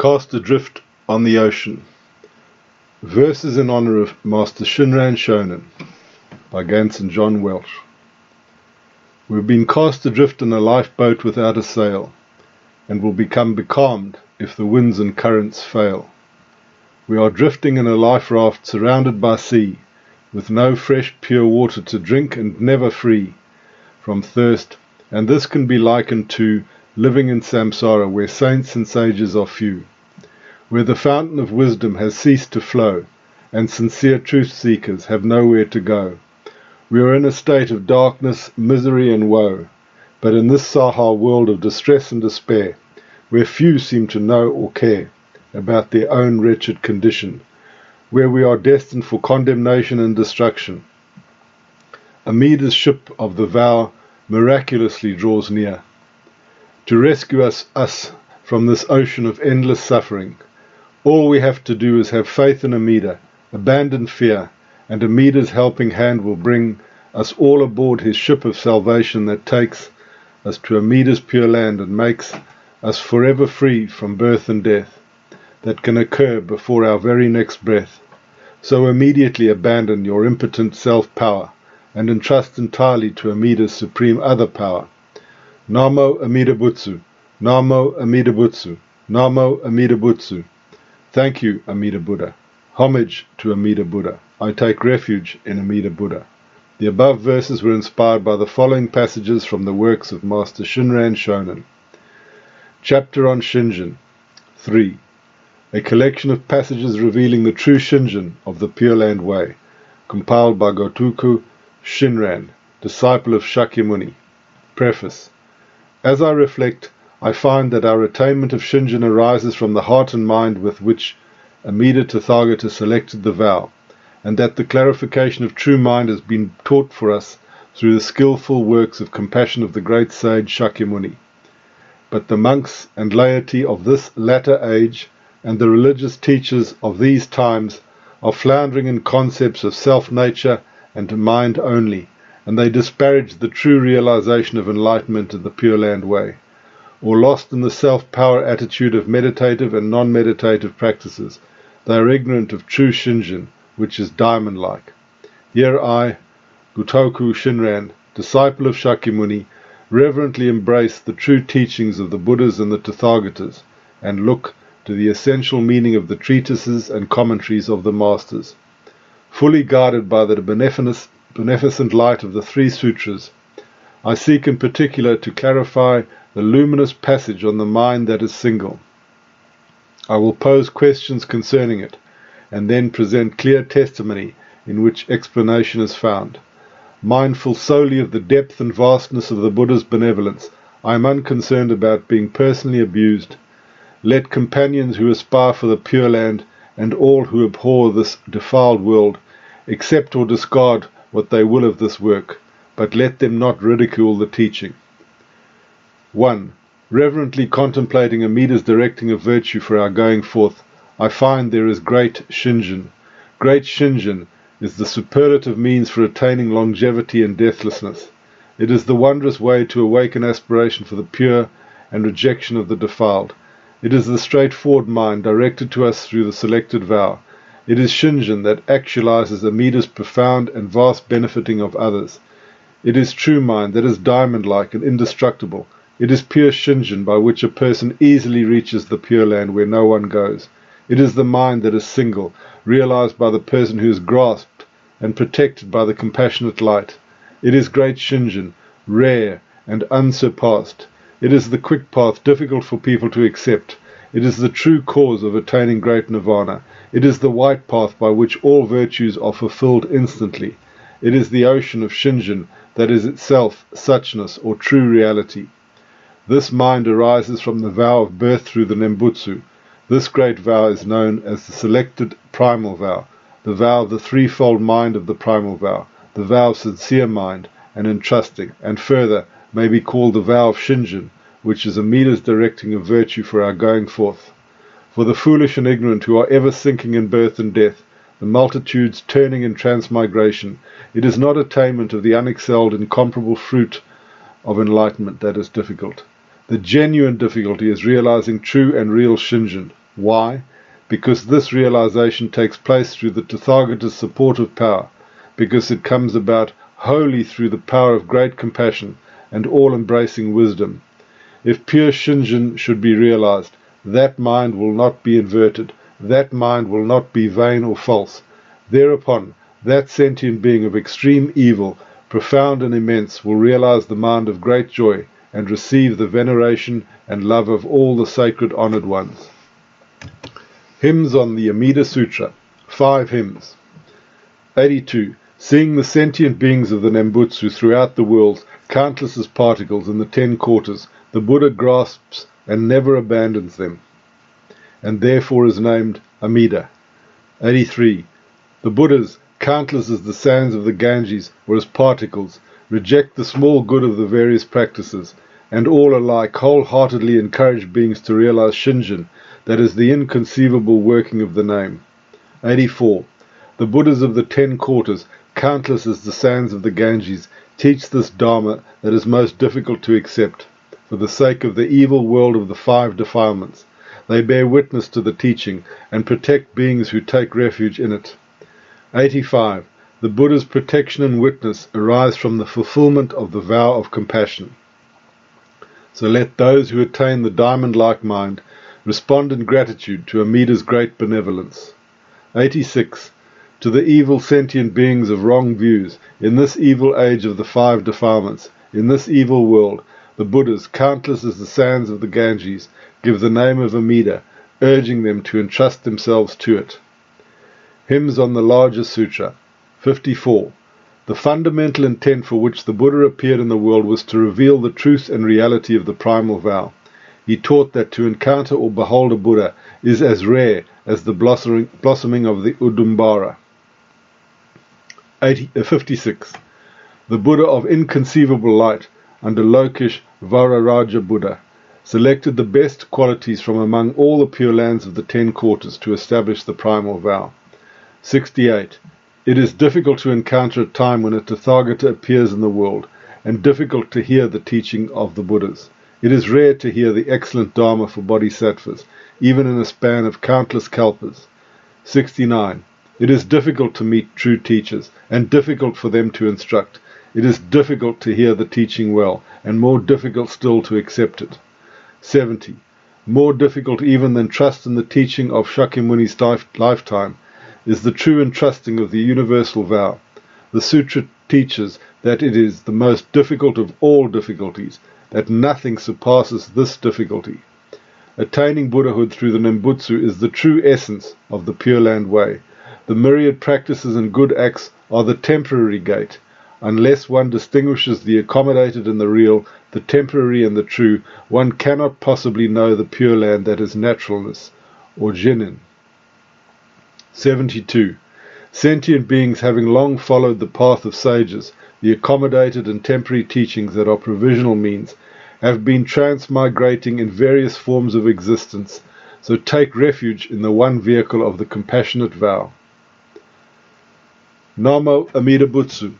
Cast adrift on the ocean. Verses in honor of Master Shinran Shonen by Gansen John Welch. We've been cast adrift in a lifeboat without a sail, and will become becalmed if the winds and currents fail. We are drifting in a life raft surrounded by sea, with no fresh pure water to drink and never free from thirst, and this can be likened to living in samsara, where saints and sages are few, where the fountain of wisdom has ceased to flow, and sincere truth seekers have nowhere to go. We are in a state of darkness, misery and woe, but in this Saha world of distress and despair, where few seem to know or care about their own wretched condition, where we are destined for condemnation and destruction, Amida's ship of the vow miraculously draws near, to rescue us from this ocean of endless suffering. All we have to do is have faith in Amida, abandon fear, and Amida's helping hand will bring us all aboard his ship of salvation that takes us to Amida's pure land and makes us forever free from birth and death that can occur before our very next breath. So immediately abandon your impotent self-power and entrust entirely to Amida's supreme other power. Namo Amida Butsu, Namo Amida Butsu, Namo Amida Butsu. Thank you, Amida Buddha. Homage to Amida Buddha. I take refuge in Amida Buddha. The above verses were inspired by the following passages from the works of Master Shinran Shonen. Chapter on Shinjin 3. A collection of passages revealing the true shinjin of the Pure Land Way, compiled by Gotoku Shinran, disciple of Shakyamuni. Preface. As I reflect, I find that our attainment of shinjin arises from the heart and mind with which Amida Tathagata selected the vow, and that the clarification of true mind has been taught for us through the skillful works of compassion of the great sage Shakyamuni. But the monks and laity of this latter age and the religious teachers of these times are floundering in concepts of self-nature and mind only, and they disparage the true realization of enlightenment in the Pure Land Way, or lost in the self-power attitude of meditative and non-meditative practices. They are ignorant of true shinjin, which is diamond-like. Here I, Gotoku Shinran, disciple of Shakyamuni, reverently embrace the true teachings of the Buddhas and the Tathagatas, and look to the essential meaning of the treatises and commentaries of the Masters. Fully guided by the beneficent light of the three sutras, I seek in particular to clarify the luminous passage on the mind that is single. I will pose questions concerning it, and then present clear testimony in which explanation is found. Mindful solely of the depth and vastness of the Buddha's benevolence, I am unconcerned about being personally abused. Let companions who aspire for the Pure Land and all who abhor this defiled world accept or discard what they will of this work, but let them not ridicule the teaching. 1. Reverently contemplating Amida's directing of virtue for our going forth, I find there is great shinjin. Great shinjin is the superlative means for attaining longevity and deathlessness. It is the wondrous way to awaken aspiration for the pure and rejection of the defiled. It is the straightforward mind directed to us through the selected vow. It is shinjin that actualizes Amida's profound and vast benefiting of others. It is true mind that is diamond-like and indestructible. It is pure shinjin by which a person easily reaches the Pure Land where no one goes. It is the mind that is single, realized by the person who is grasped and protected by the compassionate light. It is great shinjin, rare and unsurpassed. It is the quick path difficult for people to accept. It is the true cause of attaining great nirvana. It is the white path by which all virtues are fulfilled instantly. It is the ocean of shinjin that is itself suchness or true reality. This mind arises from the vow of birth through the Nembutsu. This great vow is known as the selected primal vow, the vow of the threefold mind of the primal vow, the vow of sincere mind and entrusting, and further may be called the vow of shinjin, which is Amida's directing of virtue for our going forth. For the foolish and ignorant who are ever sinking in birth and death, the multitudes turning in transmigration, it is not attainment of the unexcelled incomparable fruit of enlightenment that is difficult. The genuine difficulty is realizing true and real shinjin. Why? Because this realization takes place through the Tathagata's supportive power, because it comes about wholly through the power of great compassion and all-embracing wisdom. If pure shinjin should be realized, that mind will not be inverted, that mind will not be vain or false. Thereupon, that sentient being of extreme evil, profound and immense, will realize the mind of great joy and receive the veneration and love of all the sacred honored ones. Hymns on the Amida Sutra. 5 hymns. 82. Seeing the sentient beings of the Nembutsu throughout the world, countless as particles in the 10 quarters, the Buddha grasps and never abandons them, and therefore is named Amida. 83. The Buddhas, countless as the sands of the Ganges or as particles, reject the small good of the various practices, and all alike wholeheartedly encourage beings to realize shinjin, that is the inconceivable working of the name. 84. The Buddhas of the 10 quarters, countless as the sands of the Ganges, teach this Dharma that is most difficult to accept, for the sake of the evil world of the 5 defilements. They bear witness to the teaching and protect beings who take refuge in it. 85. The Buddha's protection and witness arise from the fulfillment of the vow of compassion. So let those who attain the diamond-like mind respond in gratitude to Amida's great benevolence. 86. To the evil sentient beings of wrong views, in this evil age of the 5 defilements, in this evil world, the Buddhas, countless as the sands of the Ganges, give the name of Amida, urging them to entrust themselves to it. Hymns on the Larger Sutra. 54. The fundamental intent for which the Buddha appeared in the world was to reveal the truth and reality of the primal vow. He taught that to encounter or behold a Buddha is as rare as the blossoming of the Udumbara. 56. The Buddha of inconceivable light, under Lokish Vararaja Buddha, selected the best qualities from among all the pure lands of the 10 quarters to establish the primal vow. 68. It is difficult to encounter a time when a Tathagata appears in the world, and difficult to hear the teaching of the Buddhas. It is rare to hear the excellent Dharma for bodhisattvas, even in a span of countless kalpas. 69. It is difficult to meet true teachers, and difficult for them to instruct. It is difficult to hear the teaching well, and more difficult still to accept it. 70. More difficult even than trust in the teaching of Shakyamuni's lifetime is the true entrusting of the universal vow. The Sutra teaches that it is the most difficult of all difficulties, that nothing surpasses this difficulty. Attaining Buddhahood through the Nembutsu is the true essence of the Pure Land Way. The myriad practices and good acts are the temporary gate. Unless one distinguishes the accommodated and the real, the temporary and the true, one cannot possibly know the Pure Land that is naturalness, or jinin. 72. Sentient beings having long followed the path of sages, the accommodated and temporary teachings that are provisional means, have been transmigrating in various forms of existence, so take refuge in the one vehicle of the compassionate vow. Namo Amida Butsu.